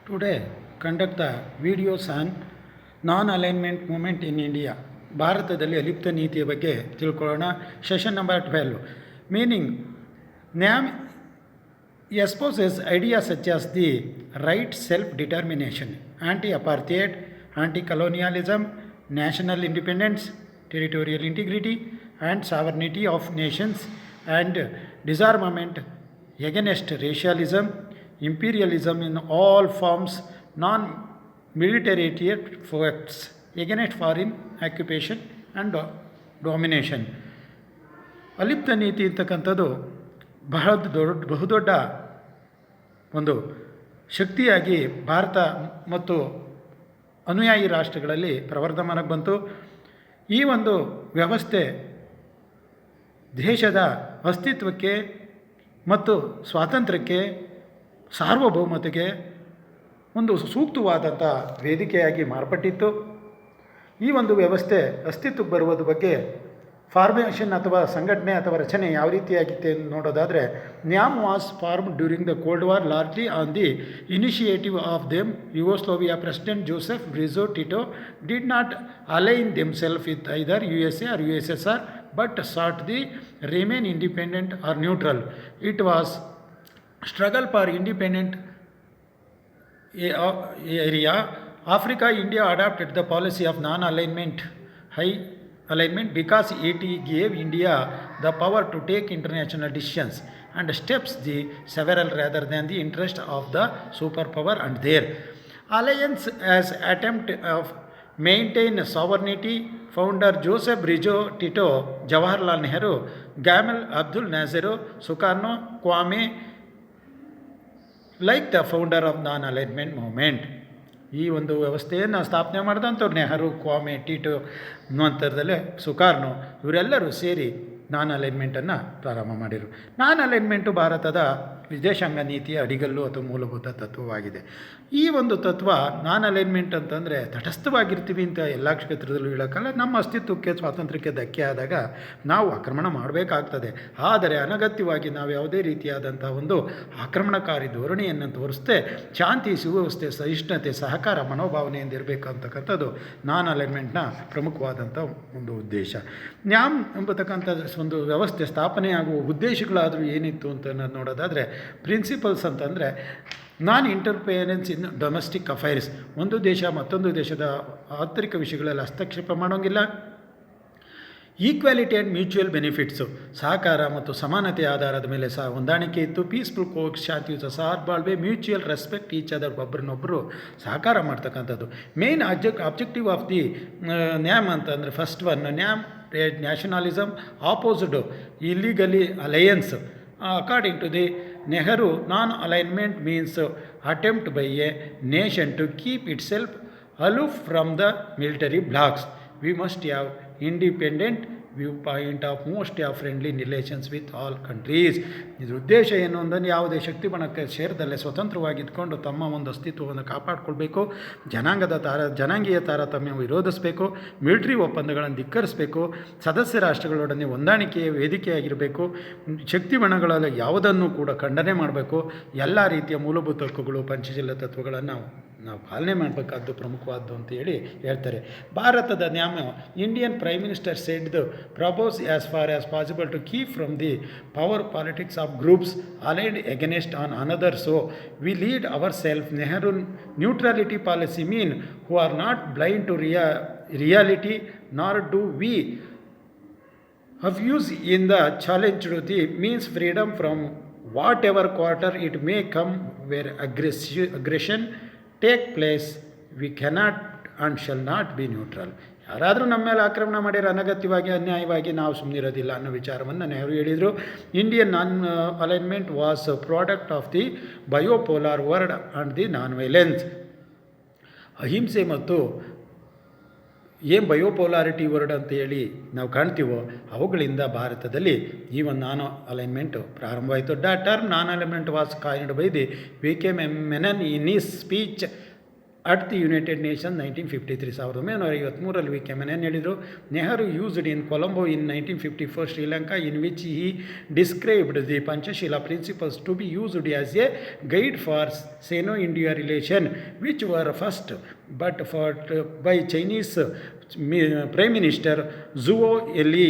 Today, conduct the videos on non-alignment movement in India. ಭಾರತದಲ್ಲಿ ಅಲಿಪ್ತ ನೀತಿಯ ಬಗ್ಗೆ ತಿಳ್ಕೊಳ್ಳೋಣ. Session number 12. Meaning NAM exposes ideas such as the right self-determination, anti-apartheid, anti-colonialism, national independence, territorial integrity, and sovereignty of nations, and disarmament against racialism, imperialism in all forms, non-military force against foreign occupation and domination. ಅಲಿಪ್ತ ನೀತಿ ಅಂತಕ್ಕಂಥದ್ದು ಬಹುದೊಡ್ಡ ಒಂದು ಶಕ್ತಿಯಾಗಿ ಭಾರತ ಮತ್ತು ಅನುಯಾಯಿ ರಾಷ್ಟ್ರಗಳಲ್ಲಿ ಪ್ರವರ್ಧಮಾನಕ್ಕೆ ಬಂತು. ಈ ಒಂದು ವ್ಯವಸ್ಥೆ ದೇಶದ ಅಸ್ತಿತ್ವಕ್ಕೆ ಮತ್ತು ಸ್ವಾತಂತ್ರ್ಯಕ್ಕೆ, ಸಾರ್ವಭೌಮತೆಗೆ ಒಂದು ಸೂಕ್ತವಾದಂಥ ವೇದಿಕೆಯಾಗಿ ಮಾರ್ಪಟ್ಟಿತ್ತು. ಈ ಒಂದು ವ್ಯವಸ್ಥೆ ಅಸ್ತಿತ್ವಕ್ಕೆ ಬರುವುದ್ರ ಬಗ್ಗೆ ಫಾರ್ಮೇಷನ್ ಅಥವಾ ಸಂಘಟನೆ ಅಥವಾ ರಚನೆ ಯಾವ ರೀತಿಯಾಗಿತ್ತೆ ನೋಡೋದಾದರೆ, NAM was formed during the cold war largely on the initiative of them. Yugoslavia president Joseph Broz Tito did not align themselves with either USA or USSR but sought the remain independent or neutral. It was struggle for independent area. Africa, India adopted the policy of non-alignment, high alignment, because it gave India the power to take international decisions and steps the several rather than the interest of the superpower and their alliance as attempt of maintain sovereignty. Founder Joseph Brizo Tito, Jawaharlal Nehru, Gamal Abdul Nasser, Sukarno, Kwame, like the founder of non-alignment movement. ಈ ಒಂದು ವ್ಯವಸ್ಥೆಯನ್ನು ಸ್ಥಾಪನೆ ಮಾಡಿದಂಥವ್ರು Nehru, Kwame, Tito ನಂತರದಲ್ಲೇ ಸುಕಾರ್ನೋ ಇವರೆಲ್ಲರೂ ಸೇರಿ ನಾನ್ ಅಲೈನ್ಮೆಂಟನ್ನು ಪ್ರಾರಂಭ ಮಾಡಿದರು. ನಾನ್ alignment ಭಾರತದ ವಿದೇಶಾಂಗ ನೀತಿಯ ಅಡಿಗಲ್ಲು ಅಥವಾ ಮೂಲಭೂತ ತತ್ವವಾಗಿದೆ. ಈ ಒಂದು ತತ್ವ ನಾನ್ ಅಲೈನ್ಮೆಂಟ್ ಅಂತಂದರೆ ತಟಸ್ಥವಾಗಿರ್ತೀವಿ ಅಂತ ಎಲ್ಲ ಕ್ಷೇತ್ರದಲ್ಲೂ ಹೇಳೋಕ್ಕಲ್ಲ. ನಮ್ಮ ಅಸ್ತಿತ್ವಕ್ಕೆ, ಸ್ವಾತಂತ್ರ್ಯಕ್ಕೆ ಧಕ್ಕೆ ಆದಾಗ ನಾವು ಆಕ್ರಮಣ ಮಾಡಬೇಕಾಗ್ತದೆ. ಆದರೆ ಅನಗತ್ಯವಾಗಿ ನಾವು ಯಾವುದೇ ರೀತಿಯಾದಂಥ ಒಂದು ಆಕ್ರಮಣಕಾರಿ ಧೋರಣೆಯನ್ನು ತೋರಿಸ್ದೆ ಶಾಂತಿ, ಸುವ್ಯವಸ್ಥೆ, ಸಹಿಷ್ಣುತೆ, ಸಹಕಾರ ಮನೋಭಾವನೆಯಿಂದ ಇರಬೇಕು ಅಂತಕ್ಕಂಥದ್ದು ನಾನ್ ಅಲೈನ್ಮೆಂಟ್ನ ಪ್ರಮುಖವಾದಂಥ ಒಂದು ಉದ್ದೇಶ. ನ್ಯಾಮ್ ಎಂಬತಕ್ಕಂಥ ಒಂದು ವ್ಯವಸ್ಥೆ ಸ್ಥಾಪನೆಯಾಗುವ ಉದ್ದೇಶಗಳಾದರೂ ಏನಿತ್ತು ಅಂತ ನೋಡೋದಾದರೆ, ಪ್ರಿನ್ಸಿಪಲ್ಸ್ ಅಂತಂದರೆ ನಾನ್ ಇಂಟರ್ಫಿಯರೆನ್ಸ್ ಇನ್ ಡೊಮೆಸ್ಟಿಕ್ ಅಫೈರ್ಸ್. ಒಂದು ದೇಶ ಮತ್ತೊಂದು ದೇಶದ ಆಂತರಿಕ ವಿಷಯಗಳಲ್ಲಿ ಹಸ್ತಕ್ಷೇಪ ಮಾಡೋಂಗಿಲ್ಲ. ಈಕ್ವಾಲಿಟಿ ಆ್ಯಂಡ್ ಮ್ಯೂಚುವಲ್ ಬೆನಿಫಿಟ್ಸು, ಸಹಕಾರ ಮತ್ತು ಸಮಾನತೆಯ ಆಧಾರದ ಮೇಲೆ ಹೊಂದಾಣಿಕೆ ಇತ್ತು. ಪೀಸ್ಫುಲ್ ಶಾಂತಿಯುತ ಸಹಬಾಳ್ವೆ, ಮ್ಯೂಚುವಲ್ ರೆಸ್ಪೆಕ್ಟ್ ಈಚ್ ಅದರ್, ಒಬ್ಬರನ್ನೊಬ್ಬರು ಸಹಕಾರ ಮಾಡ್ತಕ್ಕಂಥದ್ದು. Main objective of the NAM ಅಂತಂದರೆ, first one NAM nationalism opposed ಇಲ್ಲಿಗಲಿ alliance. According to the Nehru, non-alignment means attempt by a nation to keep itself aloof from the military blocs. We must have independent viewpoint of most of friendly relations with all countries. ಇದ್ರ ಉದ್ದೇಶ ಏನು ಅಂದರೆ, ಯಾವುದೇ ಶಕ್ತಿ ಬಣಕ್ಕೆ ಸೇರದಲ್ಲೇ ಸ್ವತಂತ್ರವಾಗಿದ್ದುಕೊಂಡು ತಮ್ಮ ಒಂದು ಅಸ್ತಿತ್ವವನ್ನು ಕಾಪಾಡಿಕೊಳ್ಬೇಕು, ಜನಾಂಗೀಯ ತಾರತಮ್ಯ ವಿರೋಧಿಸಬೇಕು, ಮಿಲಿಟರಿ ಒಪ್ಪಂದಗಳನ್ನು ಧಿಕ್ಕರಿಸಬೇಕು, ಸದಸ್ಯ ರಾಷ್ಟ್ರಗಳೊಡನೆ ಹೊಂದಾಣಿಕೆಯ ವೇದಿಕೆಯಾಗಿರಬೇಕು, ಶಕ್ತಿ ಬಣಗಳಲ್ಲಿ ಯಾವುದನ್ನು ಕೂಡ ಖಂಡನೆ ಮಾಡಬೇಕು, ಎಲ್ಲ ರೀತಿಯ ಮೂಲಭೂತ ಹಕ್ಕುಗಳು, ಪಂಚಶೀಲ ತತ್ವಗಳನ್ನು ನಾವು ಪಾಲನೆ ಮಾಡಬೇಕಾದ್ದು ಪ್ರಮುಖವಾದ್ದು ಅಂತ ಹೇಳ್ತಾರೆ. ಭಾರತದ NAM Indian prime minister said the purpose as far as possible to keep from the power politics of groups aligned against one another. So we lead our self. Nehru neutrality policy mean who are not blind to reality nor do we abuse in the challenge to the means freedom from whatever quarter it may come where aggression take place. We cannot and shall not be neutral. ಯಾರಾದರೂ ನಮ್ಮ ಮೇಲೆ ಆಕ್ರಮಣ ಮಾಡಿರೋ ಅನಗತ್ಯವಾಗಿ, ಅನ್ಯಾಯವಾಗಿ ನಾವು ಸುಮ್ಮನಿರೋದಿಲ್ಲ ಅನ್ನೋ ವಿಚಾರವನ್ನು ನೆಹರು ಹೇಳಿದರು. Indian non alignment was product of the bipolar world and the non violence. ಅಹಿಂಸೆ ಮತ್ತು ಏನು ಬಯೋಪೋಲಾರಿಟಿ ವರ್ಡ್ ಅಂತ ಹೇಳಿ ನಾವು ಕಾಣ್ತೀವೋ ಅವುಗಳಿಂದ ಭಾರತದಲ್ಲಿ ಈ ಒಂದು ನಾನ್ ಅಲೈನ್ಮೆಂಟು ಪ್ರಾರಂಭವಾಯಿತು. Term non alignment was coined by the V K Menon in his speech at the United Nation 1953 1953 ವಿಕೆಮನ್ ಏನು ಹೇಳಿದರು, Nehru used in Colombo in 1954 Sri Lanka in which he described the Panchsheel principles to be used as a guide for Sino India relation which were first put forth by Chinese prime minister Zhou ಎಲ್ಲಿ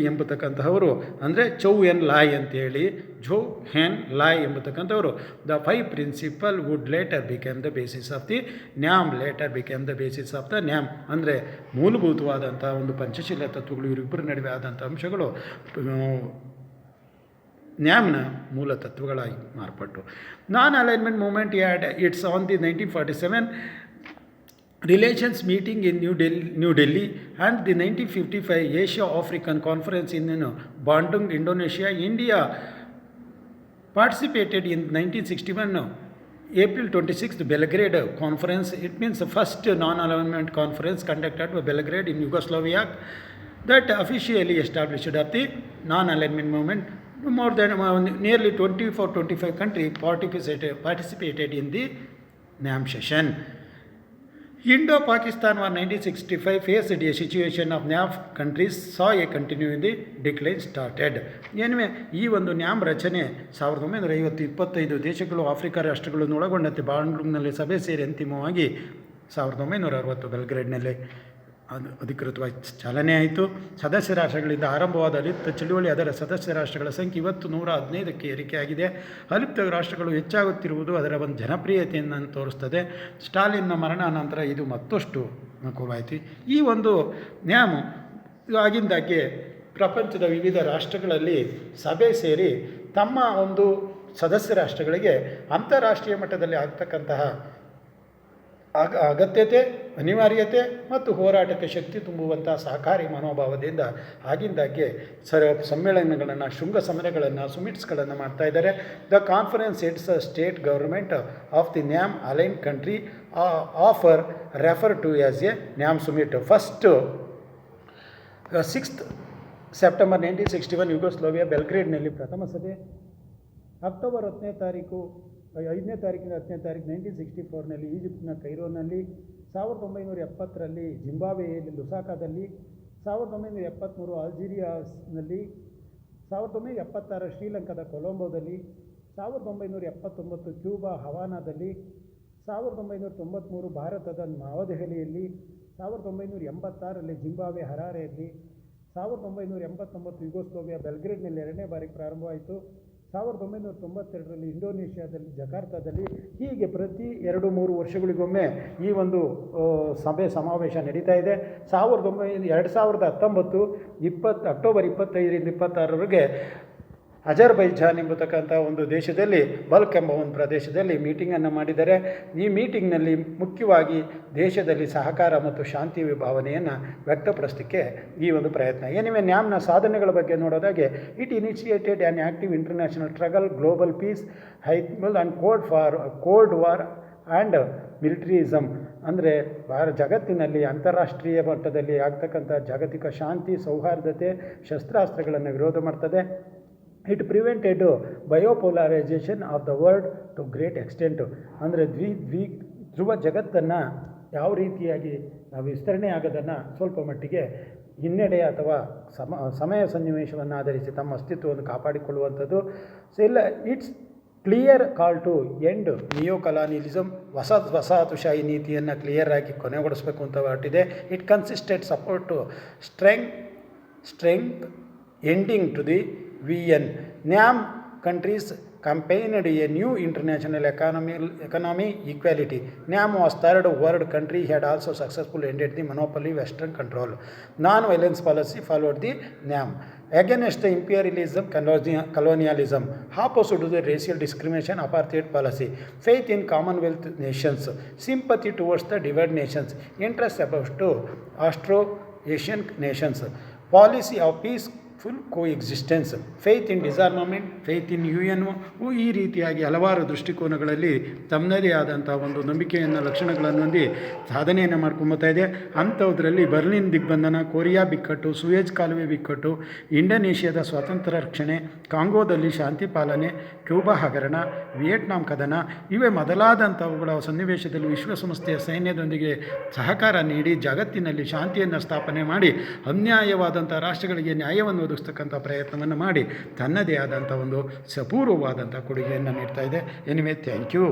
ಎಂಬತಕ್ಕಂಥವರು, ಅಂದರೆ Chou En lai ಅಂತೇಳಿ Zo Enlai ಎಂಬತಕ್ಕಂಥವರು. The 5 principle would later became the basis of the NAM ಅಂದರೆ ಮೂಲಭೂತವಾದಂಥ ಒಂದು ಪಂಚಶೀಲ ತತ್ವಗಳು ಇವರಿಬ್ಬರ ನಡುವೆ ಆದಂಥ ಅಂಶಗಳು ನ್ಯಾಮ್ನ ಮೂಲ ತತ್ವಗಳಾಗಿ ಮಾರ್ಪಟ್ಟು. Non alignment movement it's on the 1947 relations meeting in New Delhi and the 1955 Asia-African Conference in Bandung, Indonesia. India participated in 1961 April 26th Belgrade Conference. It means the first non-alignment conference conducted by Belgrade in Yugoslavia that officially established of the non-alignment movement. More than nearly 24-25 countries participated in the NAM session. Indo-Pakistan war 1965 faced a situation of NAM countries saw a continuing the decline started. ಏನಿವೆ ಈ ಒಂದು ನ್ಯಾಮ್ ರಚನೆ 1950 ದೇಶಗಳು Africa ರಾಷ್ಟ್ರಗಳನ್ನು ಒಳಗೊಂಡಂತೆ ಬಾಂಡ್ಲೂಮ್ನಲ್ಲಿ ಸಭೆ ಸೇರಿ ಅಂತಿಮವಾಗಿ 1960 ಬೆಲ್ಗ್ರೇಡ್ನಲ್ಲಿ ಅಧಿಕೃತವಾಗಿ ಚಾಲನೆ ಆಯಿತು. ಸದಸ್ಯ ರಾಷ್ಟ್ರಗಳಿಂದ ಆರಂಭವಾದ ಅಲಿಪ್ತ ಚಳುವಳಿ ಅದರ ಸದಸ್ಯ ರಾಷ್ಟ್ರಗಳ ಸಂಖ್ಯೆ ಇವತ್ತು 115ಕ್ಕೆ ಏರಿಕೆಯಾಗಿದೆ. ಅಲಿಪ್ತ ರಾಷ್ಟ್ರಗಳು ಹೆಚ್ಚಾಗುತ್ತಿರುವುದು ಅದರ ಒಂದು ಜನಪ್ರಿಯತೆಯನ್ನು ತೋರಿಸ್ತದೆ. ಸ್ಟಾಲಿನ್ನ ಮರಣ ನಂತರ ಇದು ಮತ್ತಷ್ಟು ಅನುಕೂಲವಾಯಿತು. ಈ ಒಂದು ನ್ಯಾಮ್ ಆಗಿಂದಾಗೆ ಪ್ರಪಂಚದ ವಿವಿಧ ರಾಷ್ಟ್ರಗಳಲ್ಲಿ ಸಭೆ ಸೇರಿ ತಮ್ಮ ಒಂದು ಸದಸ್ಯ ರಾಷ್ಟ್ರಗಳಿಗೆ ಅಂತಾರಾಷ್ಟ್ರೀಯ ಮಟ್ಟದಲ್ಲಿ ಆಗ್ತಕ್ಕಂತಹ ಅಗತ್ಯತೆ, ಅನಿವಾರ್ಯತೆ ಮತ್ತು ಹೋರಾಟಕ್ಕೆ ಶಕ್ತಿ ತುಂಬುವಂಥ ಸಹಕಾರಿ ಮನೋಭಾವದಿಂದ ಆಗಿಂದಾಗೆ ಸಮ್ಮೇಳನಗಳನ್ನು, ಶೃಂಗ ಸಮರಗಳನ್ನು, ಸುಮಿಟ್ಸ್ಗಳನ್ನು ಮಾಡ್ತಾ ಇದ್ದಾರೆ. The conference heads state government of the NAM align country offer refer to as a NAM summit. First 6th September 1961 Yugoslavia ಬೆಲ್ಗ್ರೇಡ್ನಲ್ಲಿ ಪ್ರಥಮ ಸಭೆ. ಅಕ್ಟೋಬರ್ 5ನೇ ತಾರೀಕು 1964ನಲ್ಲಿ ಈಜಿಪ್ಟ್ನ ಕೈರೋನಲ್ಲಿ, 1970ರಲ್ಲಿ ಜಿಂಬಾಬ್ವೆಯಲ್ಲಿ ಲುಸಾಕಾದಲ್ಲಿ, 1973 ಅಲ್ಜೀರಿಯಾಸ್ನಲ್ಲಿ, 1976 ಶ್ರೀಲಂಕಾದ ಕೊಲಂಬೋದಲ್ಲಿ, 1979 ಕ್ಯೂಬಾ ಹವಾನಾದಲ್ಲಿ, 1993 ಭಾರತದ ನವದೆಹಲಿಯಲ್ಲಿ, 1986ರಲ್ಲಿ ಜಿಂಬಾಬ್ವೆ ಹರಾರೆಯಲ್ಲಿ, 1989 ಯುಗೋಸ್ಲೋವಿಯಾ ಬೆಲ್ಗ್ರೇಡ್ನಲ್ಲಿ 2ನೇ ಬಾರಿಗೆ ಪ್ರಾರಂಭವಾಯಿತು. 1992ರಲ್ಲಿ ಇಂಡೋನೇಷ್ಯಾದಲ್ಲಿ ಜಕಾರ್ತಾದಲ್ಲಿ. ಹೀಗೆ ಪ್ರತಿ 2-3 ವರ್ಷಗಳಿಗೊಮ್ಮೆ ಈ ಒಂದು ಸಭೆ ಸಮಾವೇಶ ನಡೀತಾ ಇದೆ. 2019 ಅಕ್ಟೋಬರ್ 25ರಿಂದ 26ರವರೆಗೆ ಅಜರ್ಬೈಜಾನ್ ಎಂಬತಕ್ಕಂಥ ಒಂದು ದೇಶದಲ್ಲಿ ಬಲ್ಕ್ ಎಂಬ ಒಂದು ಪ್ರದೇಶದಲ್ಲಿ ಮೀಟಿಂಗನ್ನು ಮಾಡಿದ್ದಾರೆ. ಈ ಮೀಟಿಂಗ್ನಲ್ಲಿ ಮುಖ್ಯವಾಗಿ ದೇಶದಲ್ಲಿ ಸಹಕಾರ ಮತ್ತು ಶಾಂತಿ ಭಾವನೆಯನ್ನು ವ್ಯಕ್ತಪಡಿಸಲಿಕ್ಕೆ ಈ ಒಂದು ಪ್ರಯತ್ನ. ಏನಿವೆ ನ್ಯಾಮ್ನ ಸಾಧನೆಗಳ ಬಗ್ಗೆ ನೋಡೋದಾಗೆ, it initiated an active international struggle, global peace, ಹೈಮಲ್ and cold war and militarism. ಅಂದರೆ ಜಗತ್ತಿನಲ್ಲಿ ಅಂತಾರಾಷ್ಟ್ರೀಯ ಮಟ್ಟದಲ್ಲಿ ಆಗ್ತಕ್ಕಂಥ ಜಾಗತಿಕ ಶಾಂತಿ, ಸೌಹಾರ್ದತೆ, ಶಸ್ತ್ರಾಸ್ತ್ರಗಳನ್ನು ವಿರೋಧ ಮಾಡ್ತದೆ. It prevented bipolarization of the world to great extent. ಅಂದರೆ ಧ್ರುವ ಜಗತ್ತನ್ನು ಯಾವ ರೀತಿಯಾಗಿ ವಿಸ್ತರಣೆ ಆಗೋದನ್ನು ಸ್ವಲ್ಪ ಮಟ್ಟಿಗೆ ಹಿನ್ನಡೆ ಅಥವಾ ಸಮಯ ಸನ್ನಿವೇಶವನ್ನು ಆಧರಿಸಿ ತಮ್ಮ ಅಸ್ತಿತ್ವವನ್ನು ಕಾಪಾಡಿಕೊಳ್ಳುವಂಥದ್ದು. ಸೊ ಇಲ್ಲ, it's clear call to end neo colonialism, ವಸಾಹತುಶಾಹಿ ನೀತಿಯನ್ನು ಕ್ಲಿಯರ್ ಆಗಿ ಕೊನೆಗೊಳಿಸಬೇಕು ಅಂತ ಹೊರಟಿದೆ. It consisted support to strengthening to the VN. NAM countries campaigned a new international economy equality. NAM was third world country, had also successfully ended the monopoly Western control. Non-violence policy followed the NAM. Against the imperialism, colonialism, opposed to the racial discrimination, apartheid policy, faith in Commonwealth nations, sympathy towards the divided nations, interest about to Austro-Asian nations, policy of peace, peaceful coexistence, faith in disarmament, faith in UN ಈ ರೀತಿಯಾಗಿ ಹಲವಾರು ದೃಷ್ಟಿಕೋನಗಳಲ್ಲಿ ತಮ್ಮದೇ ಆದಂಥ ಒಂದು ನಂಬಿಕೆಯನ್ನು ಲಕ್ಷಣಗಳನ್ನು ಹೊಂದಿ ಸಾಧನೆಯನ್ನು ಮಾಡ್ಕೊಂಬತ್ತಾ ಇದೆ. ಅಂಥದ್ರಲ್ಲಿ ಬರ್ಲಿನ್ ದಿಗ್ಬಂಧನ, ಕೊರಿಯಾ ಬಿಕ್ಕಟ್ಟು, ಸೂಯೆಜ್ ಕಾಲುವೆ ಬಿಕ್ಕಟ್ಟು, ಇಂಡೋನೇಷ್ಯಾದ ಸ್ವಾತಂತ್ರ್ಯ ರಕ್ಷಣೆ, ಕಾಂಗೋದಲ್ಲಿ ಶಾಂತಿ ಪಾಲನೆ, ಕ್ಯೂಬಾ ಹಗರಣ, ವಿಯೆಟ್ನಾಂ ಕದನ ಇವೇ ಮೊದಲಾದಂಥವುಗಳ ಸನ್ನಿವೇಶದಲ್ಲಿ ವಿಶ್ವಸಂಸ್ಥೆಯ ಸೈನ್ಯದೊಂದಿಗೆ ಸಹಕಾರ ನೀಡಿ ಜಗತ್ತಿನಲ್ಲಿ ಶಾಂತಿಯನ್ನು ಸ್ಥಾಪನೆ ಮಾಡಿ ಅನ್ಯಾಯವಾದಂಥ ರಾಷ್ಟ್ರಗಳಿಗೆ ನ್ಯಾಯವನ್ನು ಒದಗಿಸ್ತಕ್ಕಂಥ ಪ್ರಯತ್ನವನ್ನು ಮಾಡಿ ತನ್ನದೇ ಆದಂಥ ಒಂದು ಸಪೂರ್ವವಾದಂಥ ಕೊಡುಗೆಯನ್ನು ನೀಡ್ತಾ ಇದೆ. Anyway, thank you.